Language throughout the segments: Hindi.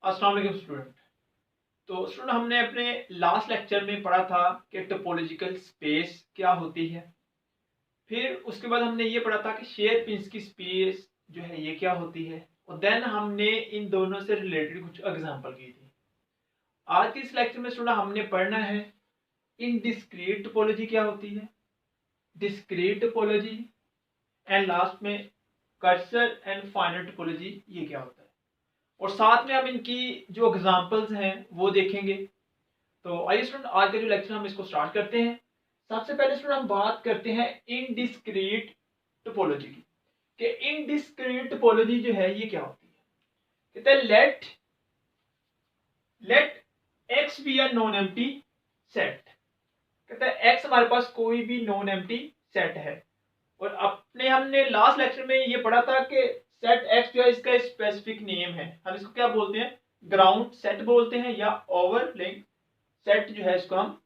अस्सलाम वालेकुम स्टूडेंट। तो स्टूडेंट हमने अपने लास्ट लेक्चर में पढ़ा था कि टोपोलॉजिकल स्पेस क्या होती है। फिर उसके बाद हमने ये पढ़ा था कि शेयर पिंस की स्पेस जो है ये क्या होती है, और देन हमने इन दोनों से रिलेटेड कुछ एग्जांपल की थी। आज के इस लेक्चर में स्टूडेंट हमने पढ़ना है इनडिस्क्रीट टोपोलॉजी क्या होती है, डिस्क्रीट टोपोलॉजी, एंड लास्ट में कर्सर एंड फाइनल टोपोलॉजी ये क्या होता है, और साथ में हम इनकी जो एग्जांपल्स हैं वो देखेंगे। तो आइए स्टूडेंट आज का जो लेक्चर हम इसको स्टार्ट करते हैं। सबसे पहले स्टूडेंट हम बात करते हैं इनडिस्क्रीट टोपोलॉजी की, कि इनडिस्क्रीट टोपोलॉजी जो है ये क्या होती है। कहते हैं let X be a non empty set. कहते हैं एक्स हमारे पास कोई भी नॉन एम्प्टी सेट है, और अपने हमने लास्ट लेक्चर में ये पढ़ा था कि सेट एक्स जो है इसका स्पेसिफिक नेम है, हम इसको क्या बोलते हैं, ग्राउंड सेट बोलते हैं, या ओवरलैइंग सेट जो है इसको हम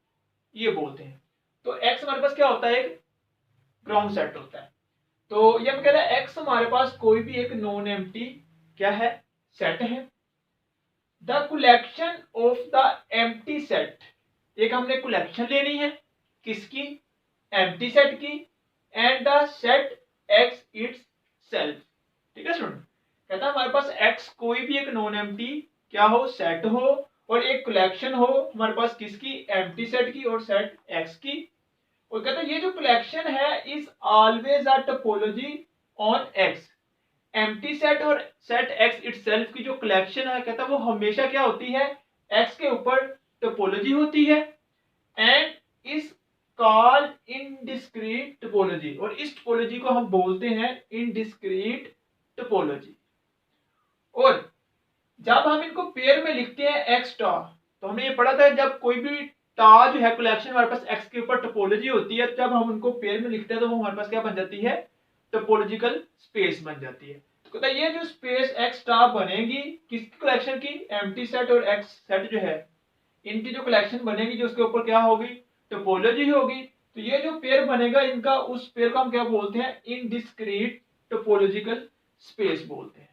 ये बोलते हैं। तो एक्स हमारे पास क्या होता है, एक ग्राउंड सेट होता है। तो ये हम कह रहे हैं एक्स हमारे पास कोई भी एक नॉन एम्प्टी क्या है, सेट है। The collection of the empty set, एक हमने कलेक्शन लेनी है किसकी, एम्प्टी सेट की, and the set x it's self. ठीक है स्टूडेंट, कहता है हमारे पास एक्स कोई भी एक नॉन एम्प्टी क्या हो, सेट हो, और एक कलेक्शन हो हमारे पास किसकी, एम्प्टी सेट की और सेट एक्स की। और कहता है ये जो कलेक्शन है is always a topology on x. Empty set और सेट एक्स इटसेल्फ की जो कलेक्शन है, कहता है वो हमेशा क्या होती है, एक्स के ऊपर टोपोलॉजी होती है, एंड इस कॉल्ड इनडिस्क्रीट टोपोलॉजी, और इस टोपोलॉजी को हम बोलते हैं इनडिस्क्रीट टोपोलॉजी। और जब हम इनको पेयर में लिखते हैं एक्स टा, तो हमने ये पढ़ा था जब कोई भी टा जो है कलेक्शन हमारे पास एक्स के ऊपर टोपोलॉजी होती है, जब हम उनको पेयर में लिखते हैं तो वो हमारे पास क्या बन जाती है, टोपोलॉजिकल स्पेस बन जाती है। तो कहता है ये जो स्पेस एक्स टा बनेगी किसकी कलेक्शन की, एम्प्टी सेट और एक्स सेट जो है इनकी जो कलेक्शन बनेगी जो उसके ऊपर क्या होगी, टोपोलॉजी होगी। तो ये जो पेयर बनेगा इनका, उस पेयर को हम क्या बोलते हैं, इनडिस्क्रीट टोपोलॉजिकल स्पेस बोलते हैं।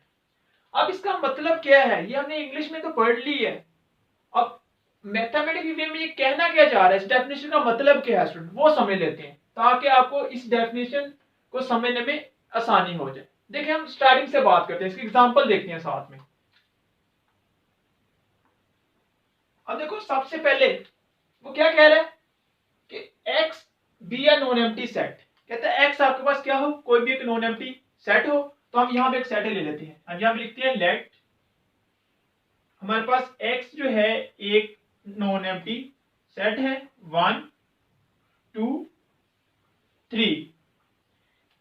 अब इसका मतलब क्या है, ये हमने इंग्लिश में तो पढ़ ली है। अब मैथमेटिकल वे में ये कहना क्या चाह रहा है, इस डेफिनेशन का मतलब क्या है स्टूडेंट, वो समझ लेते हैं ताकि आपको इस डेफिनेशन को समझने में आसानी हो जाए। देखिए हम स्टार्टिंग से बात करते हैं, इसकी एग्जांपल देखते हैं साथ में। अब देखो सबसे पहले वो क्या कह रहा है कि x be a non empty set. कहता है एक्स आपके पास क्या हो, कोई भी एक नॉन एम्प्टी सेट हो। तो हम यहां पे एक सेट ले लेते हैं, हम यहां पे लिखते हैं लेट हमारे पास x जो है एक नॉन एम्प्टी सेट है, 1 2 3।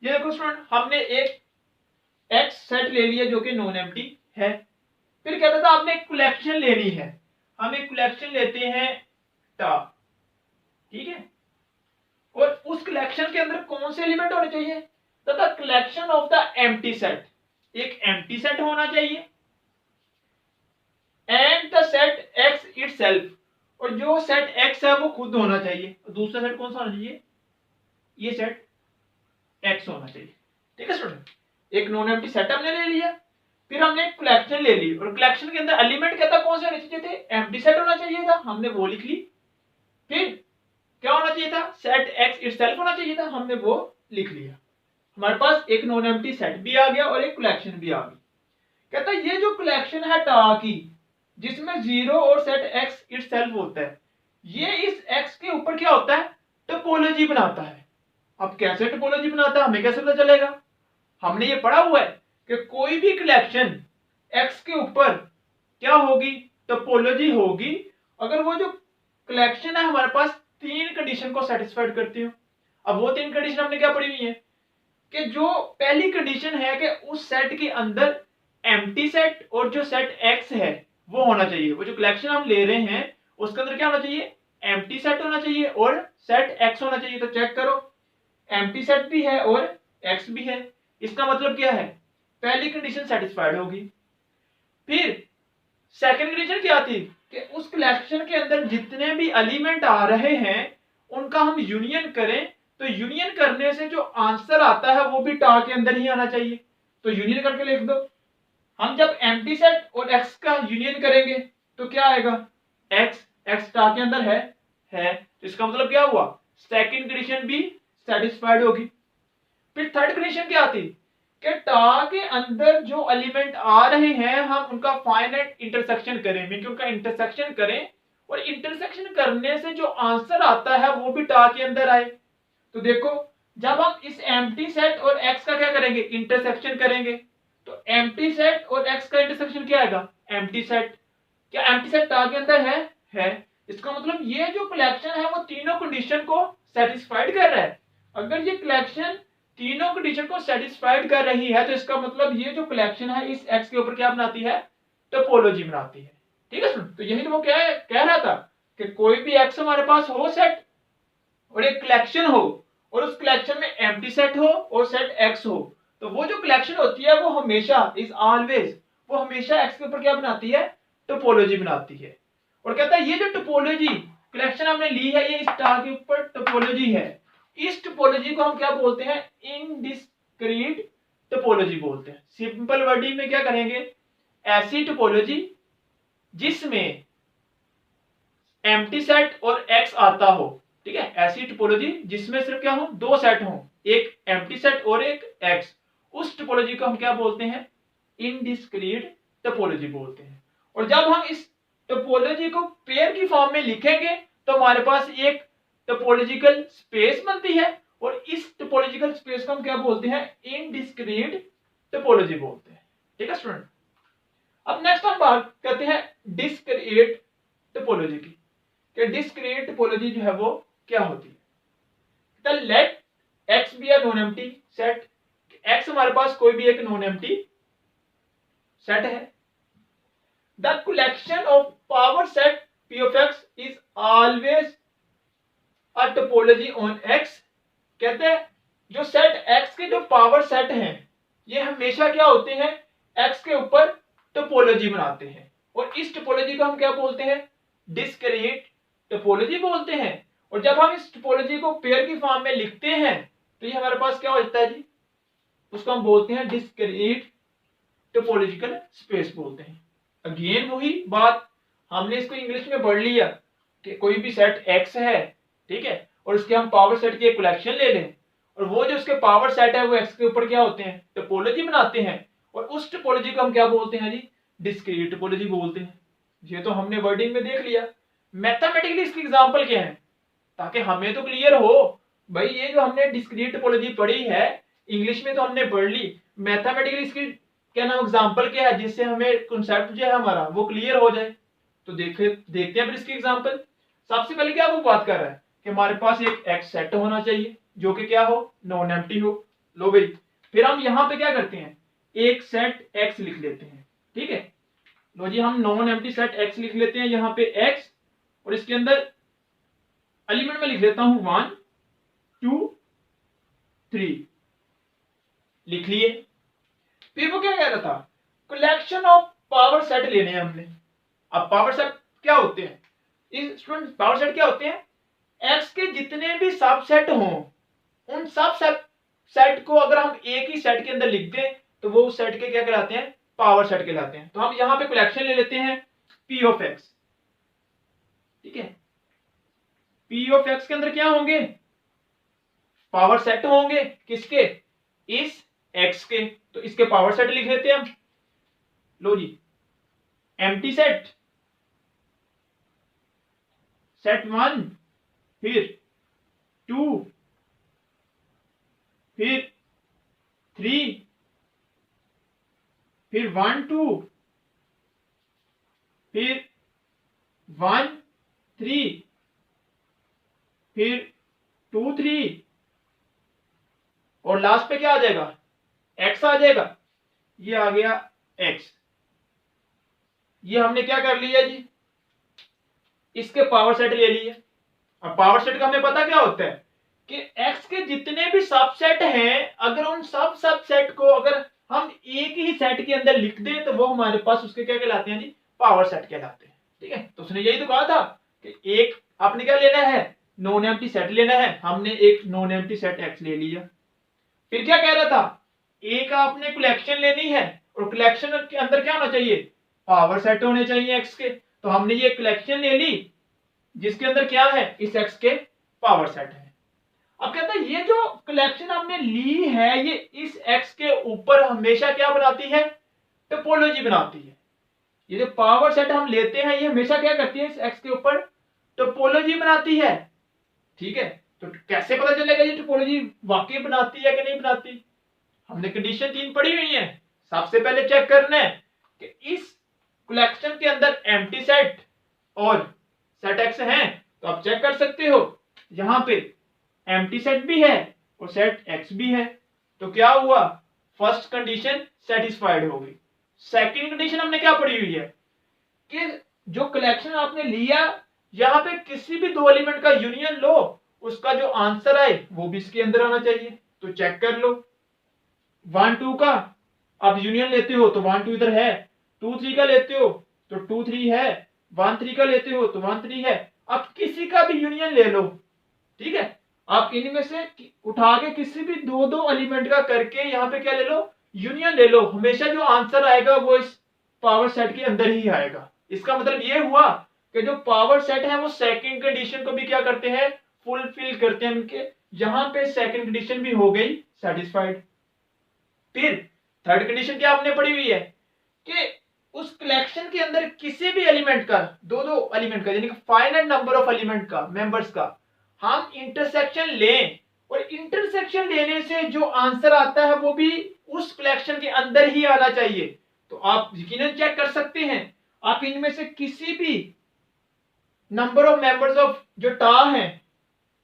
ये देखो स्टूडेंट हमने एक x सेट ले लिया जो कि नॉन एम्प्टी है। फिर कहता था आपने एक कलेक्शन लेनी है, हम एक कलेक्शन लेते हैं टा, ठीक है। और उस कलेक्शन के अंदर कौन से एलिमेंट होने चाहिए, तथा collection of the empty set, एक एम्प्टी सेट होना चाहिए, and the set x itself, और जो सेट एक्स है वो खुद होना चाहिए। दूसरा सेट कौन सा होना चाहिए, ये सेट एक्स होना चाहिए। ठीक है स्टूडेंट, एक नॉन एम्प्टी सेट हमने ले लिया, फिर हमने एक कलेक्शन ले ली, और कलेक्शन के अंदर एलिमेंट कहता कौन से होने चाहिए थे, एम्प्टी सेट होना चाहिए था, हमने वो लिख ली। फिर क्या होना चाहिए था, सेट एक्स इटसेल्फ होना चाहिए था, हमने वो लिख लिया। हमारे पास एक नॉन एम्प्टी सेट भी आ गया और एक कलेक्शन भी आ गई। कहता है ये जो कलेक्शन है टा की, जिसमें जीरो और सेट एक्स इटसेल्फ होता है, ये इस एक्स के ऊपर क्या होता है, टोपोलॉजी बनाता है। अब कैसे टोपोलॉजी बनाता है हमें कैसे पता चलेगा, हमने ये पढ़ा हुआ है कि कोई भी कलेक्शन एक्स के ऊपर क्या होगी, टोपोलॉजी होगी, अगर वो जो कलेक्शन है हमारे पास तीन कंडीशन को सेटिस्फाइड करती हो। अब वो तीन कंडीशन हमने क्या पढ़ी हुई है, कि जो पहली कंडीशन है कि उस सेट के अंदर एम्प्टी सेट और जो सेट एक्स है वो होना चाहिए। वो जो कलेक्शन हम ले रहे हैं उसके अंदर क्या होना चाहिए, एम्प्टी सेट होना चाहिए और सेट एक्स होना चाहिए। तो चेक करो, एम्प्टी सेट भी है और एक्स भी है, इसका मतलब क्या है, पहली कंडीशन सेटिस्फाइड होगी। फिर सेकंड कंडीशन क्या थी, कि उस कलेक्शन के अंदर जितने भी एलिमेंट आ रहे हैं उनका हम यूनियन करें, तो यूनियन करने से जो आंसर आता है वो भी टा के अंदर ही आना चाहिए। तो यूनियन करके लिख दो, हम जब एम्प्टी सेट और एक्स का यूनियन करेंगे तो क्या आएगा, एक्स, एक्स स्टार के अंदर है, तो इसका मतलब क्या हुआ, सेकंड कंडीशन भी सेटिस्फाइड होगी। फिर थर्ड कंडीशन क्या आती कि टा के अंदर जो एलिमेंट आ रहे हैं हम उनका फाइनाइट इंटरसेक्शन करें, मीन कि उनका इंटरसेक्शन करें, और इंटरसेक्शन करने से जो आंसर आता है वो भी टा के अंदर आए। तो देखो जब हम इस एम्प्टी सेट और एक्स का क्या करेंगे, इंटरसेक्शन करेंगे, तो एम्प्टी सेट और एक्स का इंटरसेक्शन क्या आएगा, एम्प्टी सेट। क्या एम्प्टी सेट टा के अंदर है, इसका मतलब ये जो कलेक्शन है वो तीनों कंडीशन को सेटिस्फाइड कर रहा है। अगर ये कलेक्शन तीनों कंडीशन को सेटिस्फाइड कर रही है तो इसका मतलब ये जो कलेक्शन है इस एक्स के ऊपर क्या बनाती है, टोपोलॉजी बनाती है। ठीक है सुन, तो यही तो वो क्या है कह रहा था कि कोई भी एक्स हमारे पास हो सेट और एक कलेक्शन हो, और उस कलेक्शन में एम्प्टी सेट हो और सेट एक्स हो, तो वो जो कलेक्शन होती है वो हमेशा इज ऑलवेज, वो हमेशा एक्स के ऊपर क्या बनाती है, टोपोलॉजी बनाती है। और कहता है ये जो टोपोलॉजी कलेक्शन हमने ली है ये स्टार के ऊपर टोपोलॉजी है, इस टोपोलॉजी को हम क्या बोलते हैं, इनडिस्क्रीट टोपोलॉजी बोलते हैं। सिंपल वर्डिंग में क्या करेंगे, ऐसी टोपोलॉजी जिसमें एम्प्टी सेट और एक्स आता हो, ठीक है, ऐसी टोपोलॉजी जिसमें सिर्फ क्या हो, दो सेट हो, एक एम्प्टी सेट और एक एक्स, उस टोपोलॉजी को हम क्या बोलते हैं, इनडिस्क्रीट टोपोलॉजी बोलते हैं। और जब हम इस टोपोलॉजी को पेयर की फॉर्म में लिखेंगे तो हमारे पास एक टोपोलॉजिकल स्पेस बनती है, और इस टोपोलॉजिकल स्पेस को हम क्या बोलते हैं, इनडिस्क्रीट टोपोलॉजी बोलते हैं। ठीक है स्टूडेंट, अब नेक्स्ट हम बात करते हैं डिस्क्रीट टोपोलॉजी की, कि डिस्क्रीट टोपोलॉजी जो है वो क्या होती है। Let X be a non empty set, X हमारे पास कोई भी एक नॉन एम्प्टी सेट है। The collection of power set P of X is always a topology on X. कहते हैं जो सेट एक्स के जो पावर सेट हैं ये हमेशा क्या होते हैं, एक्स के ऊपर टोपोलॉजी बनाते हैं, और इस टोपोलॉजी को हम क्या बोलते हैं, डिस्क्रीट टोपोलॉजी बोलते हैं। और जब हम इस टोपोलॉजी को पेयर की फॉर्म में लिखते हैं तो ये हमारे पास क्या हो जाता है जी, उसको हम बोलते हैं डिस्क्रीट टोपोलॉजिकल स्पेस बोलते हैं। अगेन वही बात, हमने इसको इंग्लिश में पढ़ लिया कि कोई भी सेट एक्स है, ठीक है, और उसके हम पावर सेट की एक कलेक्शन ले लें, और वो जो उसके पावर सेट है वो एक्स के ऊपर क्या होते हैं, टोपोलॉजी बनाते हैं, और उस टोपोलॉजी को हम क्या बोलते हैं जी, डिस्क्रीट टोपोलॉजी बोलते हैं। ये तो हमने वर्डिंग में देख लिया। मैथमेटिकली इसकी एग्जांपल क्या है, ताकि हमें तो क्लियर हो भाई, ये जो हमने डिस्क्रीट टोपोलॉजी पढ़ी है इंग्लिश में तो हमने पढ़ ली, मैथमेटिकली इसकी क्या नाम एग्जांपल क्या है, जिससे हमें कॉन्सेप्ट जो है हमारा वो क्लियर हो जाए। तो देखते हैं फिर इसकी एग्जांपल। सबसे पहले क्या वो बात कर रहा है कि हमारे पास एक एक्स सेट होना चाहिए जो कि क्या हो, नॉन एम्प्टी हो। लो भाई, फिर हम यहां पे क्या करते हैं, एक सेट एक्स लिख लेते हैं। ठीक है, लो जी, हम नॉन एम्प्टी सेट एक्स लिख लेते हैं यहाँ पे एक्स, और इसके अंदर एलिमेंट में लिख लेता हूं 1 2 3, लिख लिए। फिर वो क्या कह रहा था, कलेक्शन ऑफ पावर सेट लेने हैं हमने। अब पावर सेट क्या होते हैं, इस स्टूडेंट पावर सेट क्या होते हैं, एक्स के जितने भी सबसेट हों उन सब सेट को अगर हम एक ही सेट के अंदर लिख दें तो वो उस सेट के क्या कहलाते हैं, पावर सेट कहलाते हैं। तो हम यहां पे कलेक्शन ले लेते हैं पी ऑफ एक्स। ठीक है, पी ऑफ एक्स के अंदर क्या होंगे, पावर सेट होंगे, किसके, इस एक्स के, तो इसके पावर सेट लिख लेते हैं हम। लो जी, एम्प्टी सेट, सेट 1, फिर 2, फिर 3, फिर 1 2, फिर 1 3, फिर 2 3, और लास्ट पे क्या आ जाएगा, एक्स आ जाएगा। ये आ गया एक्स, ये हमने क्या कर लिया जी, इसके पावर सेट ले लिए। अब पावर सेट का हमें पता क्या होता है कि एक्स के जितने भी सबसेट हैं अगर उन सब सबसेट को अगर हम एक ही सेट के अंदर लिख दें तो वो हमारे पास उसके क्या कहलाते हैं जी, पावर सेट कहलाते हैं। ठीक है, तो उसने यही तो कहा था कि एक आपने क्या लेना है, नॉन एम्प्टी सेट लेना है। हमने एक नॉन एम्प्टी सेट एक्स ले लिया। फिर क्या कह रहा था, एक आपने कलेक्शन लेनी है और कलेक्शन के अंदर क्या होना चाहिए, पावर सेट होने चाहिए एक्स के। तो हमने ये कलेक्शन ले ली जिसके अंदर क्या है, इस एक्स के पावर सेट है। अब कहता है ये जो कलेक्शन हमने ली है ये इस एक्स के ऊपर हमेशा क्या बनाती है, टोपोलॉजी बनाती है। ये जो पावर सेट हम लेते हैं ये हमेशा क्या करती है, इस एक्स के ऊपर टोपोलॉजी बनाती है। ठीक है, तो कैसे पता चलेगा ये टोपोलॉजी वाकई बनाती है कि नहीं बनाती। हमने कंडीशन 3 पढ़ी हुई है। सबसे पहले चेक करना है कि इस कलेक्शन के अंदर एम्प्टी सेट और सेट एक्स है। तो आप चेक कर सकते हो यहां पे एम्प्टी सेट भी है और सेट एक्स भी है। तो क्या हुआ, फर्स्ट कंडीशन सेटिस्फाइड हो गई। सेकंड कंडीशन हमने क्या पढ़ी हुई है कि जो कलेक्शन आपने लिया यहां पे किसी भी दो एलिमेंट का यूनियन लो, उसका जो आंसर आए वो भी इसके अंदर आना चाहिए। तो चेक कर लो 1 2 का आप यूनियन लेते हो तो 1 2 इधर है, 2 3 का लेते हो तो 2 3 है, 1 3 का लेते हो तो 1 3 है। आप किसी का भी यूनियन ले लो, ठीक है, आप इनमें से उठा के किसी भी दो दो एलिमेंट का करके यहाँ पे क्या ले लो, यूनियन ले लो, हमेशा जो आंसर आएगा वो इस पावर सेट के अंदर ही आएगा। इसका मतलब ये हुआ कि जो पावर सेट है वो सेकंड कंडीशन को भी क्या करते हैं, फुलफिल करते हैं उनके। यहां पे सेकंड कंडीशन भी हो गई सेटिस्फाइड। फिर थर्ड कंडीशन क्या आपने पढ़ी हुई है कि उस कलेक्शन के अंदर किसी भी एलिमेंट का, दो दो एलिमेंट का, यानी कि फाइनाइट नंबर ऑफ एलिमेंट का, मेंबर्स का हम इंटरसेक्शन लें और इंटरसेक्शन लेने से जो आंसर आता है वो भी उस कलेक्शन के अंदर ही आना चाहिए। तो आप यकीनन चेक कर सकते हैं, आप इनमें से किसी भी नंबर ऑफ मेंबर्स ऑफ जो टा है,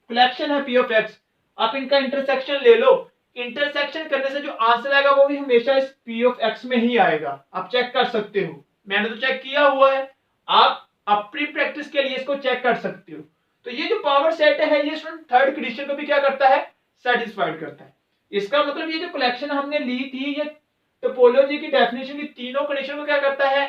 कलेक्शन है पी ऑफ एक्स, आप इनका इंटरसेक्शन ले लो, इंटरसेक्शन करने से जो आंसर आएगा वो भी हमेशा इस पी ऑफ एक्स में ही आएगा। आप चेक कर सकते हो, मैंने तो चेक किया हुआ है, आप अपनी प्रैक्टिस के लिए इसको चेक कर सकते हो। तो ये जो पावर सेट है ये थर्ड कंडीशन को भी क्या करता है, सेटिस्फाइड करता है। इसका मतलब ये जो कलेक्शन हमने ली थी ये टोपोलॉजी की डेफिनेशन की तीनों कंडीशन को क्या करता है,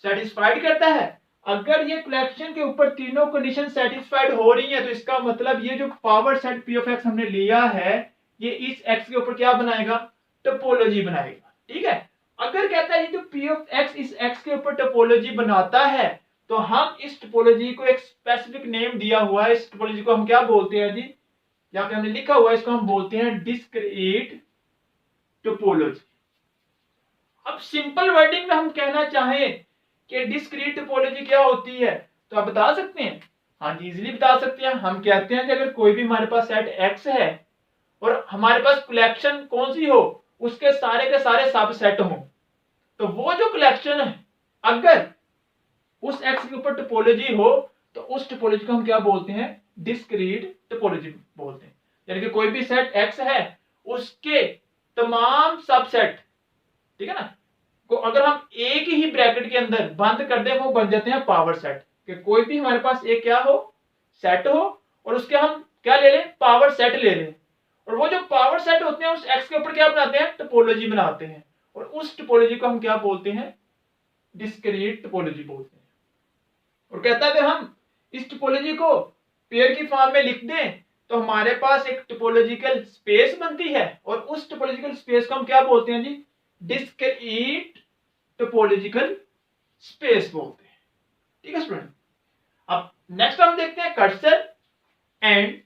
सेटिस्फाइड करता है। अगर ये कलेक्शन के ऊपर तीनों कंडीशन सेटिस्फाइड हो रही है तो इसका मतलब ये जो power set P of x हमने लिया है ये इस एक्स के ऊपर क्या बनाएगा, टोपोलॉजी बनाएगा। ठीक है, अगर कहता है ये जो पी ऑफ एक्स इस एक्स के ऊपर टोपोलॉजी बनाता है तो हम इस टोपोलॉजी को एक स्पेसिफिक नेम दिया हुआ है, इस टोपोलॉजी को हम क्या बोलते हैं जी, यहाँ पे हमने लिखा हुआ है इसको हम बोलते हैं डिस्क्रीट टोपोलॉजी। अब सिंपल वर्डिंग में हम कहना चाहें कि डिस्क्रीट टोपोलॉजी क्या होती है तो आप बता सकते हैं, हाँ जी इजीली बता सकते हैं। हम कहते हैं कि अगर कोई भी हमारे पास सेट एक्स है और हमारे पास कलेक्शन कौन सी हो, उसके सारे के सारे सब सेट हो, तो वो जो कलेक्शन है अगर उस एक्स के ऊपर टोपोलॉजी हो तो उस टोपोलॉजी को हम क्या बोलते हैं, डिस्क्रीट टोपोलॉजी बोलते हैं। यानी कि कोई भी सेट एक्स है उसके तमाम सबसेट, ठीक है ना, को अगर हम एक ही ब्रैकेट के अंदर बंद कर दें वो बन जाते हैं पावर सेट। कि कोई भी हमारे पास एक क्या हो, सेट हो और उसके हम क्या ले लें, पावर सेट ले लें, और वो जो पावर सेट होते हैं उस एक्स के ऊपर क्या बनाते हैं, टोपोलॉजी बनाते हैं, और उस टोपोलॉजी को हम क्या बोलते हैं, डिस्क्रीट टोपोलॉजी बोलते हैं। और कहता है अगर हम इस टोपोलॉजी को पेयर की फॉर्म में लिख दें तो हमारे पास एक टोपोलॉजिकल स्पेस बनती है और उस टोपोलॉजिकल स्पेस को हम क्या बोलते हैं जी, डिस्क्रीट टोपोलॉजिकल स्पेस बोलते हैं। ठीक है स्टूडेंट, अब नेक्स्ट हम देखते हैं कर्सर एंड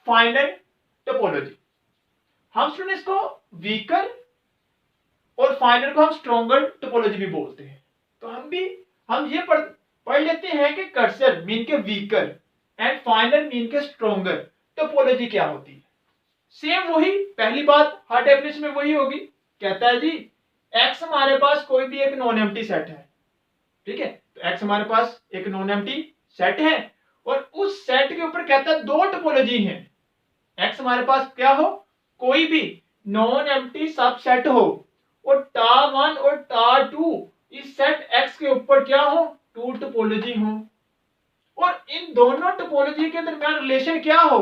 फाइनल टोपोलॉजी। हम स्टूडेंट इसको वीकर और फाइनल को हम स्ट्रॉन्गर टोपोलॉजी भी बोलते हैं। तो हम ये पढ़ लेते हैं कि कर्सर मीन के वीकर एंड फाइनल मीन के स्ट्रॉन्गर टोपोलॉजी क्या होती है। सेम वही पहली बात हर डेफिनेशन में वही होगी। कहता है जी एक्स हमारे पास कोई भी एक नॉन एम्प्टी सेट है, ठीक है, तो एक्स हमारे पास एक नॉन एम्प्टी सेट है और उस सेट के ऊपर कहता है दो टोपोलॉजी है। एक्स हमारे पास क्या हो, कोई भी नॉन एम्प्टी सबसेट हो और टा1 और टा2 इस सेट एक्स के ऊपर क्या हो, टू टोपोलॉजी हो, और इन दोनों टोपोलॉजी के दरमियान रिलेशन क्या हो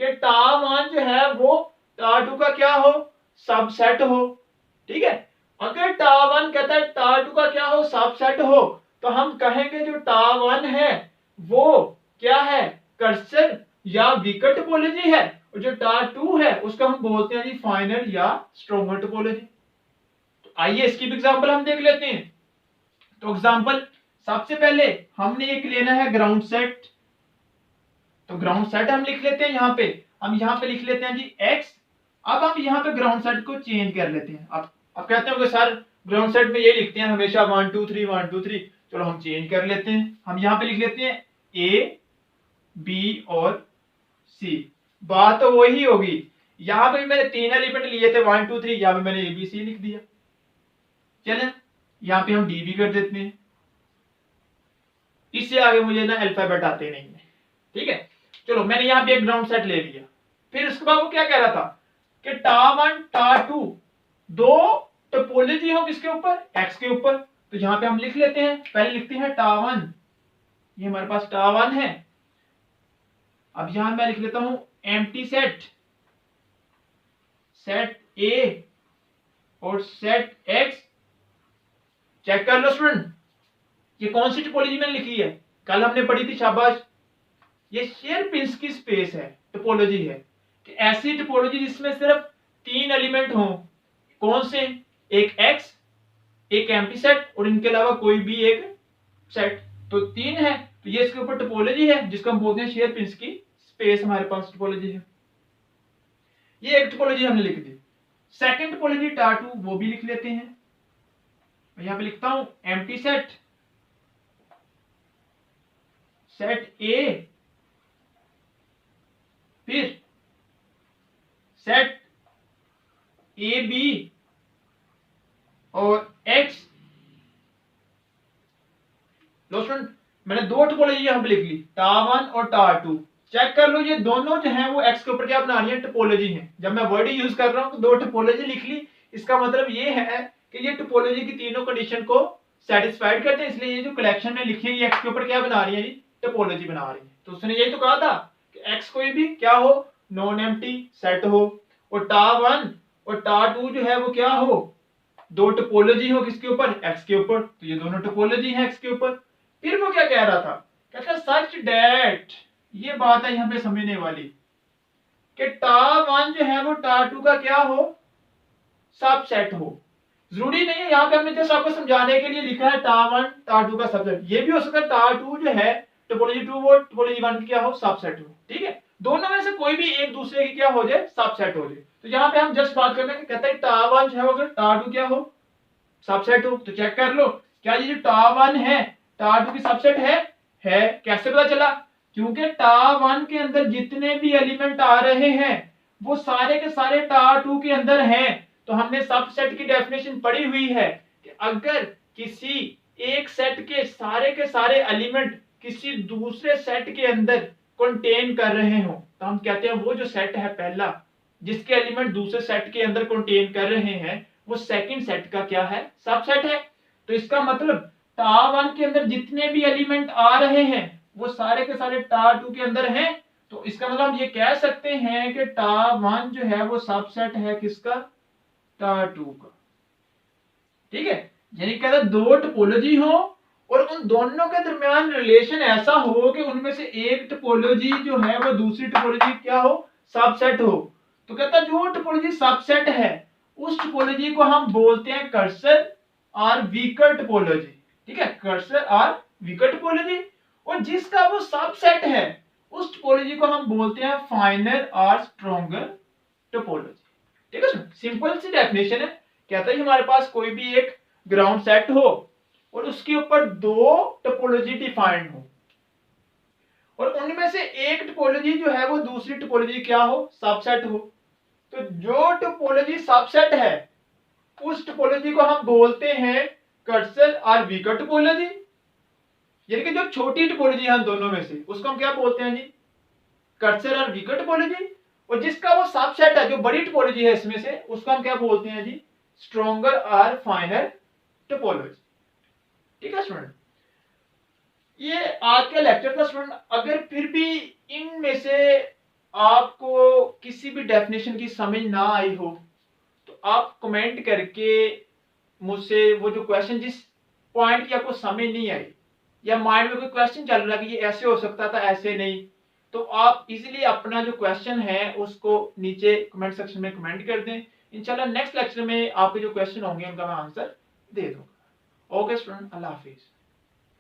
कि टा1 जो है वो टा2 का क्या हो, सबसेट हो। ठीक है, अगर टा1 कहता है टा2 का क्या हो, सबसेट हो, तो हम कहेंगे जो टा1 है वो क्या है, कर्सर या वीकर टोपोलॉजी है, और जो टा2 है उसका हम बोलते हैं जी फाइनल या स्ट्रॉन्गर टोपोलॉजी। तो आइए इसकी भी एग्जांपल हम देख लेते हैं। तो एग्जांपल सबसे पहले हमने एक लेना है ग्राउंड सेट। तो ग्राउंड सेट हम लिख लेते हैं यहाँ पे, हम यहाँ पे लिख लेते हैं जी x। अब हम यहाँ पे ग्राउंड सेट को चेंज कर लेते हैं। अब कहते हो सर ग्राउंड सेट में ये लिखते हैं हमेशा 1 2 3 1 2 3, चलो हम चेंज कर लेते हैं। हम यहाँ पे लिख लेते हैं a b और c। बात तो वही होगी, यहाँ पे भी मैंने 3 एलिमेंट लिए थे 1 2 3, यहाँ पे मैंने a b c लिख दिया। चलें यहाँ पे हम d भी कर देते हैं, इससे आगे मुझे ना अल्फाबेट आते नहीं है। ठीक है, चलो मैंने यहाँ पे एक ग्राउंड सेट ले लिया। फिर उसके बाद वो क्या कह रहा था कि टा1 टा2 दो टोपोलॉजी हो किसके ऊपर, x के ऊपर। तो यहाँ पे हम लिख लेते हैं, पहले लिखते हैं टा1, ये हमारे पास टा1 है। अब यहां मैं लिख लेता हूं एम्प्टी सेट, सेट ए और सेट x। चेक कर लो स्टूडेंट, ये कौन सी टोपोलॉजी मैंने लिखी है, कल हमने पढ़ी थी, शाबाश। ये शेरपिंस्की स्पेस है, टोपोलॉजी है कि ऐसी टोपोलॉजी जिसमें सिर्फ 3 एलिमेंट हो। कौन से, एक x, एक एम्प्टी सेट और इनके अलावा कोई भी एक सेट। तो 3 है, तो ये इसके ऊपर टोपोलॉजी है जिसको हम बोलते हैं शेरपिंस्की स्पेस। हमारे पास टोपोलॉजी है, ये एक टोपोलॉजी हमने लिख दी। सेकंड टोपोलॉजी टा2 वो भी लिख लेते हैं। यहां पे लिखता हूं एम्प्टी सेट, सेट ए, फिर सेट ए बी और x। लो स्टूडेंट, मैंने दो टोपोलॉजी यहां पे लिख ली, टा1 और टा2। चेक कर लो, ये दोनों जो हैं वो x के ऊपर क्या बना रही है, टोपोलॉजी है। जब मैं वर्ड यूज कर रहा हूं तो दो टोपोलॉजी लिख ली, इसका मतलब ये है कि ये टोपोलॉजी की तीनों कंडीशन को सेटिस्फाइड करते हैं, इसलिए ये जो कलेक्शन में लिखी है ये x के ऊपर क्या बना रही है, टोपोलॉजी बना रही है। तो उसने यही तो कहा था कि x कोई भी क्या हो, नॉन एम्प्टी सेट हो, और टा1 और टा2 जो है वो क्या हो, दो टोपोलॉजी हो किसके ऊपर, x के ऊपर। तो ये दोनों टोपोलॉजी है x के ऊपर। फिर वो क्या कह रहा था, कहता सच दैट, ये बात है यहां पे समझने वाली, कि टा1 जो है वो टा2 का क्या हो, सबसेट हो। जरूरी नहीं है, यहाँ पे हमने जस्ट आपको समझाने के लिए लिखा है टा1 टा2 का सबसेट। ये भी हो सकता है टा2 जो है टोपोलॉजी 2 वो टोपोलॉजी 1 की क्या हो, सबसेट हो। ठीक है, दोनों में से कोई भी एक दूसरे की क्या हो जाए, सबसेट हो जाए। तो यहाँ पे हम जस्ट बात कर रहे हैं, कहता है टा1 जो है अगर टा2 क्या हो, सबसेट हो। तो चेक कर लो, क्या ये जो टा1 है टा2 की सबसेट है। कैसे पता चला, क्योंकि टा1 के अंदर जितने भी एलिमेंट आ रहे हैं वो सारे के सारे टा2 के अंदर हैं। तो हमने सबसेट की डेफिनेशन पढ़ी हुई है कि अगर किसी एक सेट के सारे एलिमेंट किसी दूसरे सेट के अंदर कंटेन कर रहे हो तो हम कहते हैं वो जो सेट है पहला, जिसके एलिमेंट दूसरे सेट के अंदर कंटेन कर रहे हैं, वो सेकंड सेट का क्या है, सबसेट है। तो इसका मतलब टा1 के अंदर जितने भी एलिमेंट आ रहे हैं वो सारे के सारे टा2 के अंदर हैं। तो इसका मतलब हम ये कह सकते हैं कि टा1 जो है वो सबसेट है किसका, टा2 का। ठीक है, यानी कहता दो टोपोलॉजी हो और उन दोनों के दरमियान रिलेशन ऐसा हो कि उनमें से एक टोपोलॉजी जो है वो दूसरी टोपोलॉजी क्या हो, सबसेट हो। तो कहता जो टोपोलॉजी सबसेट है उस टोपोलॉजी को हम बोलते हैं कर्सर और वीकर टोपोलॉजी। ठीक है, कर्सर और वीकर टोपोलॉजी। और जिसका वो सबसेट है उस टोपोलॉजी को हम बोलते हैं फाइनर और स्ट्रॉन्गर टोपोलॉजी। ठीक है, सिंपल सी डेफिनेशन है। कहता है हमारे पास कोई भी एक ग्राउंड सेट हो और उसके ऊपर दो टोपोलॉजी डिफाइंड हो और उनमें से एक टोपोलॉजी जो है वो दूसरी टोपोलॉजी क्या हो, सबसेट हो। तो जो टोपोलॉजी सबसेट है उस टोपोलॉजी को हम बोलते हैं कर्सर और वीकर टोपोलॉजी। यानी कि जो छोटी टोपोलॉजी है दोनों में से उसको हम क्या बोलते हैं जी, कर्सर और वीकर टोपोलॉजी। और जिसका वो सबसेट है, जो बड़ी टोपोलॉजी है इसमें से, उसको हम क्या बोलते हैं जी, स्ट्रॉन्गर और फाइनर टोपोलॉजी। ठीक है स्टूडेंट, ये आज के लेक्चर का स्टूडेंट अगर फिर भी इनमें से आपको किसी भी डेफिनेशन की समझ ना आई हो तो आप कमेंट करके मुझसे वो जो क्वेश्चन, जिस पॉइंट की आपको समझ नहीं आई या माइंड में कोई क्वेश्चन चल रहा है कि ये ऐसे हो सकता था ऐसे नहीं, तो आप इजीली अपना जो क्वेश्चन है उसको नीचे कमेंट सेक्शन में कमेंट कर दें। इंशाल्लाह नेक्स्ट लेक्चर में आपके जो क्वेश्चन होंगे उनका मैं आंसर दे दूंगा। ओके स्टूडेंट, अल्लाह हाफिज।